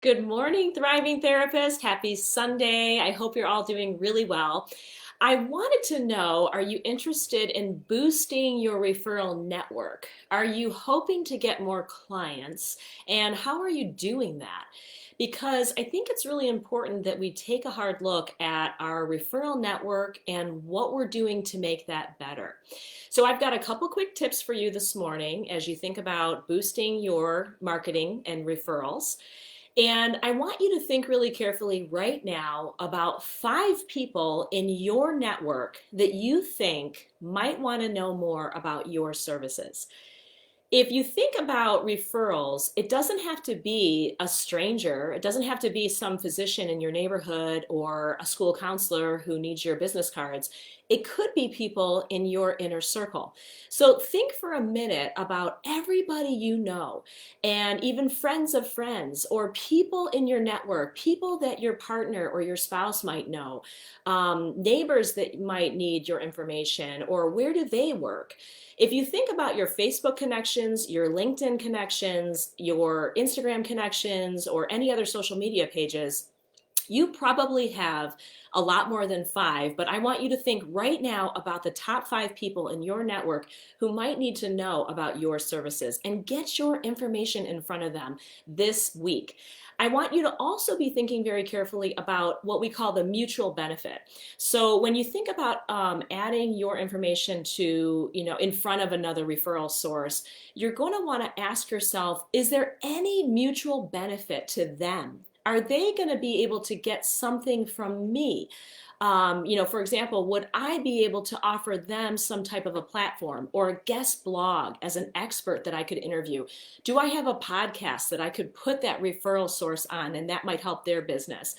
Good morning, Thriving Therapist. Happy Sunday. I hope you're all doing really well. I wanted to know, are you interested in boosting your referral network? Are you hoping to get more clients? And how are you doing that? Because I think it's really important that we take a hard look at our referral network and what we're doing to make that better. So I've got a couple quick tips for you this morning as you think about boosting your marketing and referrals. And I want you to think really carefully right now about 5 people in your network that you think might want to know more about your services. If you think about referrals, it doesn't have to be a stranger. It doesn't have to be some physician in your neighborhood or a school counselor who needs your business cards. It could be people in your inner circle. So think for a minute about everybody you know, and even friends of friends, or people in your network, people that your partner or your spouse might know, neighbors that might need your information, or where do they work? If you think about your Facebook connections, your LinkedIn connections, your Instagram connections, or any other social media pages, you probably have a lot more than 5, but I want you to think right now about the top 5 people in your network who might need to know about your services and get your information in front of them this week. I want you to also be thinking very carefully about what we call the mutual benefit. So when you think about adding your information to, in front of another referral source, you're going to want to ask yourself, is there any mutual benefit to them? Are they going to be able to get something from me? For example, would I be able to offer them some type of a platform or a guest blog as an expert that I could interview? Do I have a podcast that I could put that referral source on and that might help their business?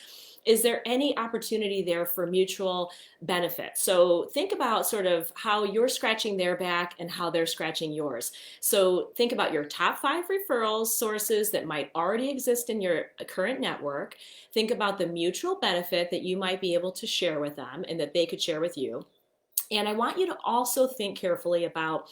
Is there any opportunity there for mutual benefit? So think about sort of how you're scratching their back and how they're scratching yours. So think about your top 5 referral sources that might already exist in your current network. Think about the mutual benefit that you might be able to share with them and that they could share with you. And I want you to also think carefully about,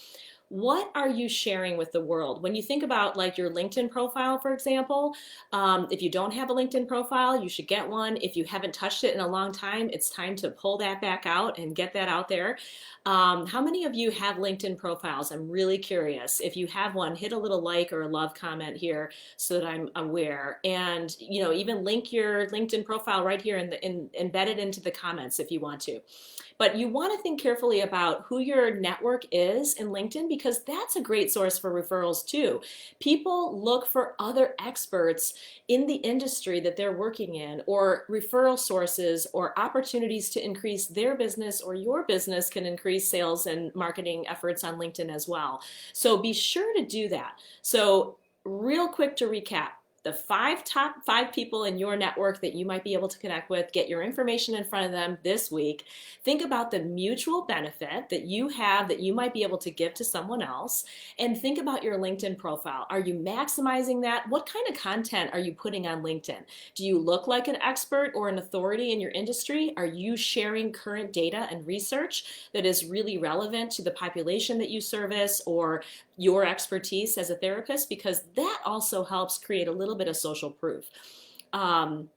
what are you sharing with the world? When you think about like your LinkedIn profile, for example, if you don't have a LinkedIn profile, you should get one. If you haven't touched it in a long time, it's time to pull that back out and get that out there. How many of you have LinkedIn profiles? I'm really curious. If you have one, hit a little like or a love comment here so that I'm aware. And even link your LinkedIn profile right here embed it into the comments if you want to. But you want to think carefully about who your network is in LinkedIn, because that's a great source for referrals too. People look for other experts in the industry that they're working in, or referral sources or opportunities to increase their business, or your business can increase sales and marketing efforts on LinkedIn as well. So be sure to do that. So real quick to recap, the top 5 people in your network that you might be able to connect with, get your information in front of them this week. Think about the mutual benefit that you have that you might be able to give to someone else, and think about your LinkedIn profile. Are you maximizing that? What kind of content are you putting on LinkedIn? Do you look like an expert or an authority in your industry? Are you sharing current data and research that is really relevant to the population that you service or your expertise as a therapist? Because that also helps create a little bit of social proof. Um,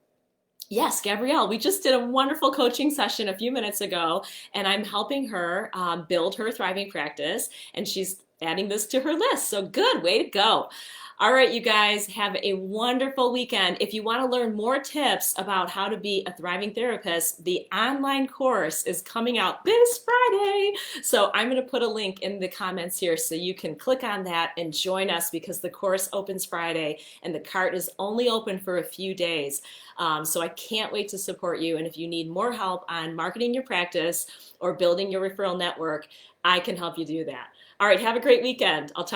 Yes, Gabrielle, we just did a wonderful coaching session a few minutes ago, and I'm helping her build her thriving practice, and she's adding this to her list. So good, way to go. All right, you guys, have a wonderful weekend. If you want to learn more tips about how to be a thriving therapist, the online course is coming out this Friday. So I'm going to put a link in the comments here so you can click on that and join us, because the course opens Friday and the cart is only open for a few days. So I can't wait to support you. And if you need more help on marketing your practice or building your referral network, I can help you do that. All right, have a great weekend. I'll talk